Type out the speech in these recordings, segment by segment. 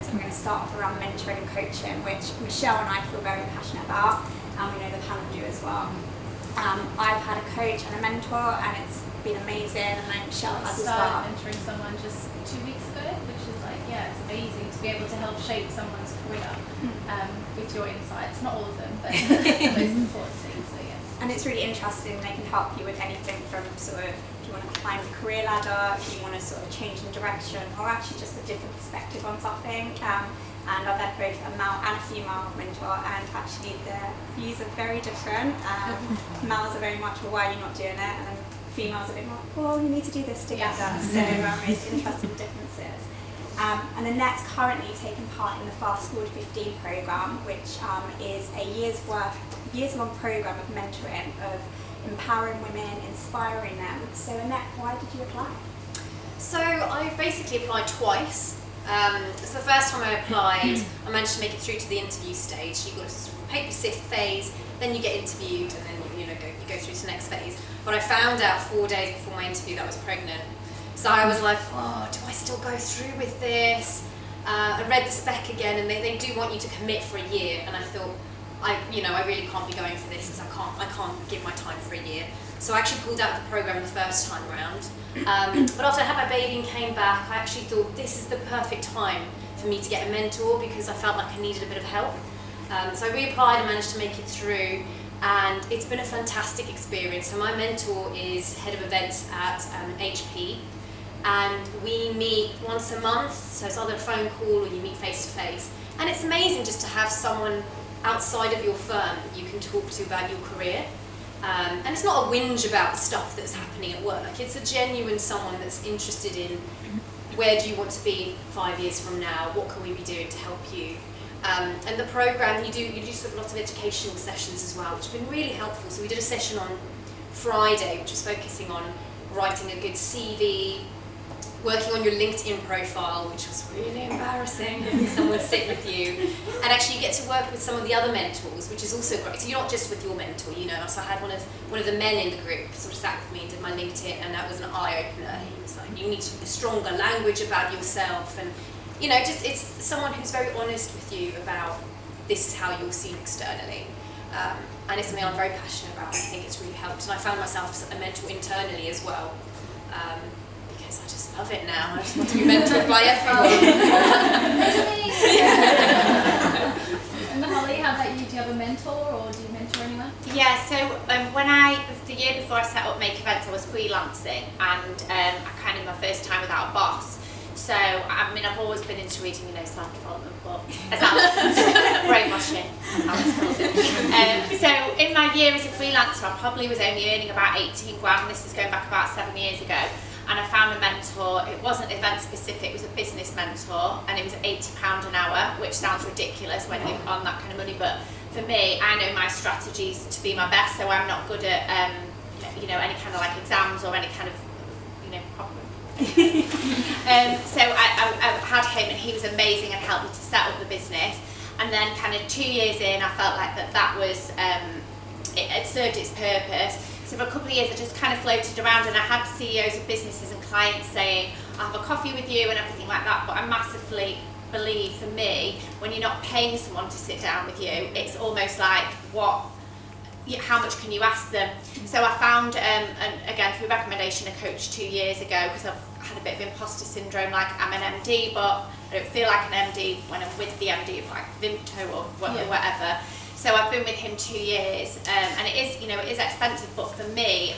So we're going to start off around mentoring and coaching, which Michelle and I feel very passionate about, and we know the panel do as well. I've had a coach and a mentor, and it's been amazing, and I know Michelle has as well. I started mentoring someone just 2 weeks ago, which is like, yeah, it's amazing to be able to help shape someone's career with your insights. Not all of them, but the most important things. So yeah. And it's really interesting. They can help you with anything from sort of, if you want to climb the career ladder, if you want to sort of change in direction, or actually just a different perspective on something. And I've had both a male and a female mentor, and actually their views are very different. Males are very much, well, why are you not doing it? And females are a bit more, well, you need to do this together. So it's interesting differences. And Annette's currently taking part in the Fast Forward 15 programme, which is a years-long programme of mentoring, of empowering women, inspiring them. So Annette, why did you apply? So I basically applied twice. So the first time I applied, I managed to make it through to the interview stage. You've got a paper sift phase, then you get interviewed, and then you go through to the next phase. But I found out 4 days before my interview that I was pregnant. So I was like, oh, do I still go through with this? I read the spec again, and they do want you to commit for a year. And I thought, I really can't be going for this because I can't give my time for a year. So I actually pulled out of the programme the first time round. But after I had my baby and came back, I actually thought this is the perfect time for me to get a mentor because I felt like I needed a bit of help. So I reapplied and managed to make it through, and it's been a fantastic experience. So my mentor is head of events at HP, and we meet once a month, so it's either a phone call or you meet face to face. And it's amazing just to have someone outside of your firm that you can talk to about your career. And it's not a whinge about the stuff that's happening at work. It's a genuine someone that's interested in where do you want to be 5 years from now, what can we be doing to help you. And the programme, you do sort of lots of educational sessions as well, which have been really helpful. So we did a session on Friday, which was focusing on writing a good CV, working on your LinkedIn profile, which was really embarrassing, having someone sit with you. And actually you get to work with some of the other mentors, which is also great. So you're not just with your mentor, So I had one of the men in the group sort of sat with me and did my LinkedIn, and that was an eye-opener. He was like, you need to be stronger language about yourself, and it's someone who's very honest with you about this is how you're seen externally. And it's something I'm very passionate about, and I think it's really helped. And I found myself a mentor internally as well. Because I just love it now. I just want to be mentored by everyone. And Holly, how about you? Do you have a mentor, or do you mentor anyone? Yeah, so the year before I set up Make Events, I was freelancing, and I kind of my first time without a boss. So I've always been into reading, self-development books, brainwashing, as Alex calls it. So in my year as a freelancer, I probably was only earning about 18 grand. This is going back about 7 years ago. And I found a mentor. It wasn't event specific, it was a business mentor, and it was £80 an hour, which sounds ridiculous when you're on that kind of money, but for me, I know my strategies to be my best, so I'm not good at any kind of like exams or any kind of problem. So I had him, and he was amazing and helped me to set up the business. And then kind of 2 years in, I felt like that was it served its purpose. So for a couple of years I just kind of floated around, and I had CEOs of businesses and clients saying, I'll have a coffee with you and everything like that, but I massively believe, for me, when you're not paying someone to sit down with you, it's almost like, how much can you ask them? So I found, and again through recommendation, a coach 2 years ago, because I've had a bit of imposter syndrome, like I'm an MD, but I don't feel like an MD when I'm with the MD of like Vimto or whatever. So I've been with him 2 years, and it is expensive, but for me,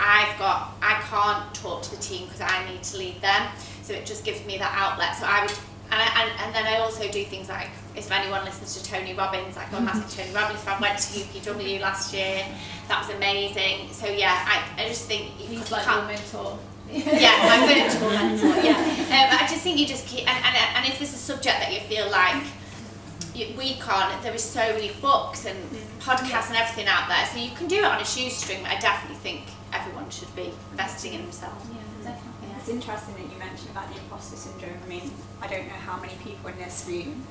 I can't talk to the team because I need to lead them. So it just gives me that outlet. So I would, and then I also do things like, if anyone listens to Tony Robbins, I'm a massive Tony Robbins fan. Went to UPW last year, that was amazing. So yeah, I just think he's like your mentor. Yeah, my virtual mentor. Yeah, I just think you just keep, and if there's a subject that you feel like we can't, there is so many books and podcasts and everything out there, so you can do it on a shoestring, but I definitely think everyone should be investing in themselves. Yeah, definitely. Yeah, it's interesting that you mentioned about the imposter syndrome. I mean, I don't know how many people in this room,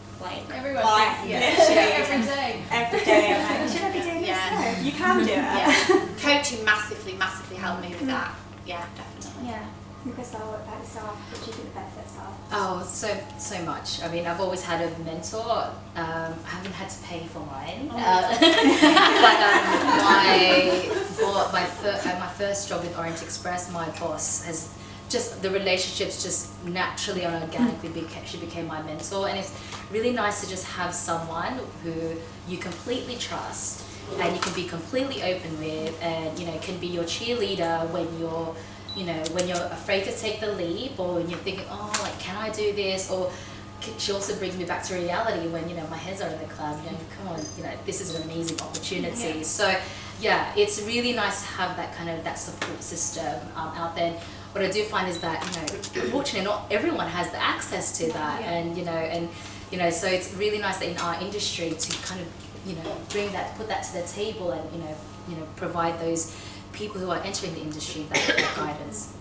everyone literally every day. Every day I'm like, should I be doing this? No, you can do it. Yeah. Coaching massively helped me with that. Yeah, definitely. Yeah. Because what about yourself? What do you think the benefits are? Oh, so much. I mean, I've always had a mentor. I haven't had to pay for mine. But my first job with Orient Express, my boss has just, the relationships just naturally and organically she became my mentor, and it's really nice to just have someone who you completely trust and you can be completely open with, and can be your cheerleader when you're afraid to take the leap, or when you're thinking, oh, like, can I do this? Or she also brings me back to reality when, my heads are in the clouds, come on, this is an amazing opportunity. Yeah. So yeah, it's really nice to have that support system out there. What I do find is that, unfortunately not everyone has the access to that. Yeah. And so it's really nice that in our industry to kind of, put that to the table and, provide those people who are entering the industry that guidance.